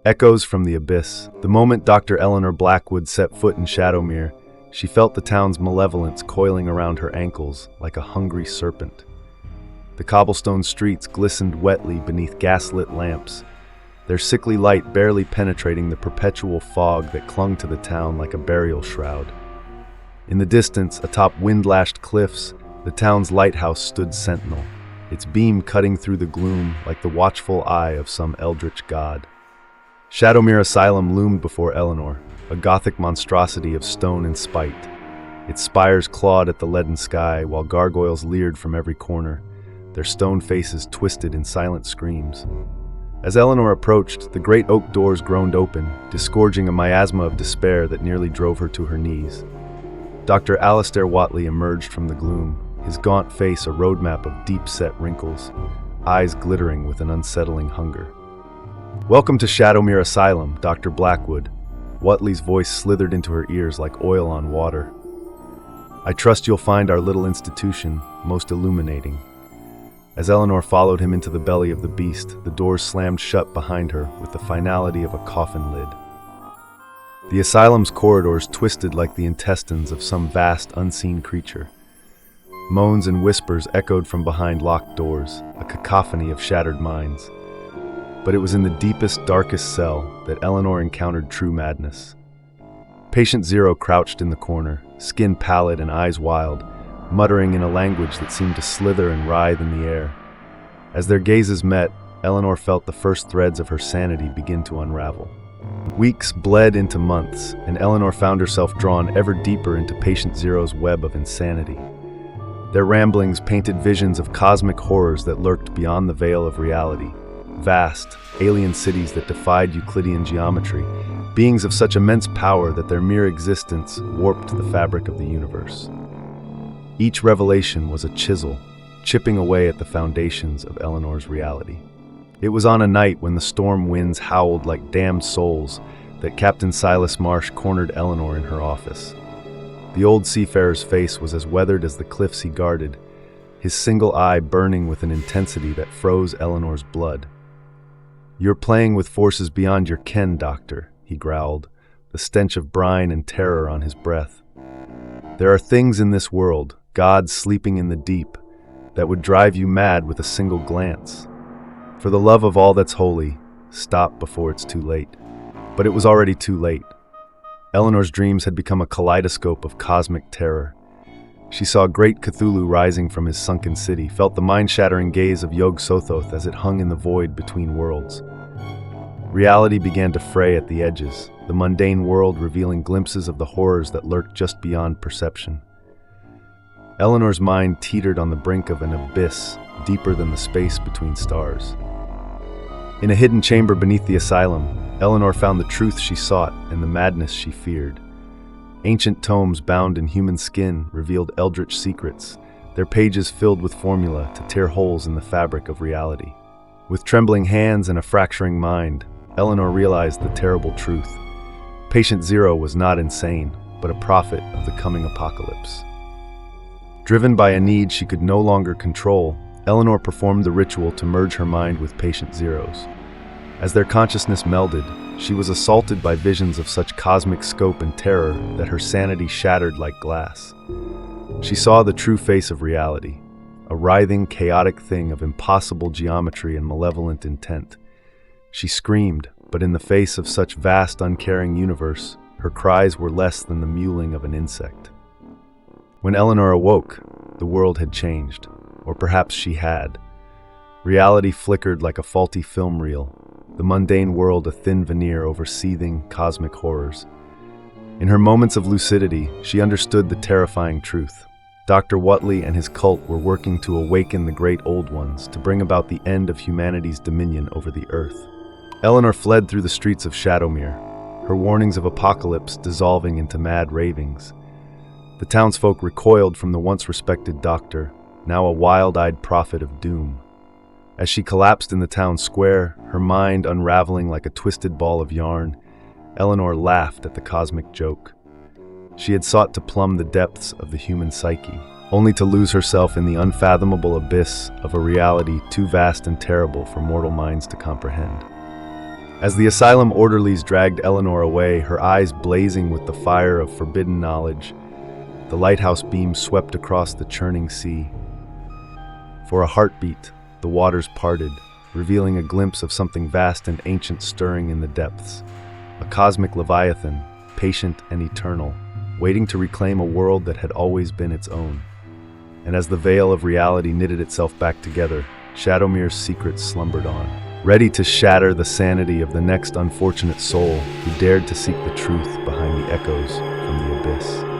Echoes from the abyss. The moment Dr. Eleanor Blackwood set foot in Shadowmere, she felt the town's malevolence coiling around her ankles like a hungry serpent. The cobblestone streets glistened wetly beneath gaslit lamps, their sickly light barely penetrating the perpetual fog that clung to the town like a burial shroud. In the distance, atop wind-lashed cliffs, the town's lighthouse stood sentinel, its beam cutting through the gloom like the watchful eye of some eldritch god. Shadowmere Asylum loomed before Eleanor, a gothic monstrosity of stone and spite. Its spires clawed at the leaden sky, while gargoyles leered from every corner, their stone faces twisted in silent screams. As Eleanor approached, the great oak doors groaned open, disgorging a miasma of despair that nearly drove her to her knees. Dr. Alistair Whatley emerged from the gloom, his gaunt face a roadmap of deep-set wrinkles, eyes glittering with an unsettling hunger. "Welcome to Shadowmere Asylum, Dr. Blackwood." Whatley's voice slithered into her ears like oil on water. "I trust you'll find our little institution most illuminating." As Eleanor followed him into the belly of the beast, the doors slammed shut behind her with the finality of a coffin lid. The asylum's corridors twisted like the intestines of some vast, unseen creature. Moans and whispers echoed from behind locked doors, a cacophony of shattered minds. But it was in the deepest, darkest cell that Eleanor encountered true madness. Patient Zero crouched in the corner, skin pallid and eyes wild, muttering in a language that seemed to slither and writhe in the air. As their gazes met, Eleanor felt the first threads of her sanity begin to unravel. Weeks bled into months, and Eleanor found herself drawn ever deeper into Patient Zero's web of insanity. Their ramblings painted visions of cosmic horrors that lurked beyond the veil of reality. Vast, alien cities that defied Euclidean geometry, beings of such immense power that their mere existence warped the fabric of the universe. Each revelation was a chisel, chipping away at the foundations of Eleanor's reality. It was on a night when the storm winds howled like damned souls that Captain Silas Marsh cornered Eleanor in her office. The old seafarer's face was as weathered as the cliffs he guarded, his single eye burning with an intensity that froze Eleanor's blood. "You're playing with forces beyond your ken, Doctor," he growled, the stench of brine and terror on his breath. "There are things in this world, gods sleeping in the deep, that would drive you mad with a single glance. For the love of all that's holy, stop before it's too late." But it was already too late. Eleanor's dreams had become a kaleidoscope of cosmic terror. She saw great Cthulhu rising from his sunken city, felt the mind-shattering gaze of Yog-Sothoth as it hung in the void between worlds. Reality began to fray at the edges, the mundane world revealing glimpses of the horrors that lurked just beyond perception. Eleanor's mind teetered on the brink of an abyss deeper than the space between stars. In a hidden chamber beneath the asylum, Eleanor found the truth she sought and the madness she feared. Ancient tomes bound in human skin revealed eldritch secrets, their pages filled with formula to tear holes in the fabric of reality. With trembling hands and a fracturing mind, Eleanor realized the terrible truth. Patient Zero was not insane, but a prophet of the coming apocalypse. Driven by a need she could no longer control, Eleanor performed the ritual to merge her mind with Patient Zero's. As their consciousness melded, she was assaulted by visions of such cosmic scope and terror that her sanity shattered like glass. She saw the true face of reality, a writhing, chaotic thing of impossible geometry and malevolent intent. She screamed, but in the face of such vast, uncaring universe, her cries were less than the mewling of an insect. When Eleanor awoke, the world had changed, or perhaps she had. Reality flickered like a faulty film reel, the mundane world a thin veneer over seething, cosmic horrors. In her moments of lucidity, she understood the terrifying truth. Dr. Whatley and his cult were working to awaken the great old ones, to bring about the end of humanity's dominion over the earth. Eleanor fled through the streets of Shadowmere, her warnings of apocalypse dissolving into mad ravings. The townsfolk recoiled from the once respected doctor, now a wild-eyed prophet of doom. As she collapsed in the town square, her mind unraveling like a twisted ball of yarn, Eleanor laughed at the cosmic joke. She had sought to plumb the depths of the human psyche, only to lose herself in the unfathomable abyss of a reality too vast and terrible for mortal minds to comprehend. As the asylum orderlies dragged Eleanor away, her eyes blazing with the fire of forbidden knowledge, the lighthouse beam swept across the churning sea. For a heartbeat, the waters parted, revealing a glimpse of something vast and ancient stirring in the depths. A cosmic leviathan, patient and eternal, waiting to reclaim a world that had always been its own. And as the veil of reality knitted itself back together, Shadowmere's secrets slumbered on, ready to shatter the sanity of the next unfortunate soul who dared to seek the truth behind the echoes from the abyss.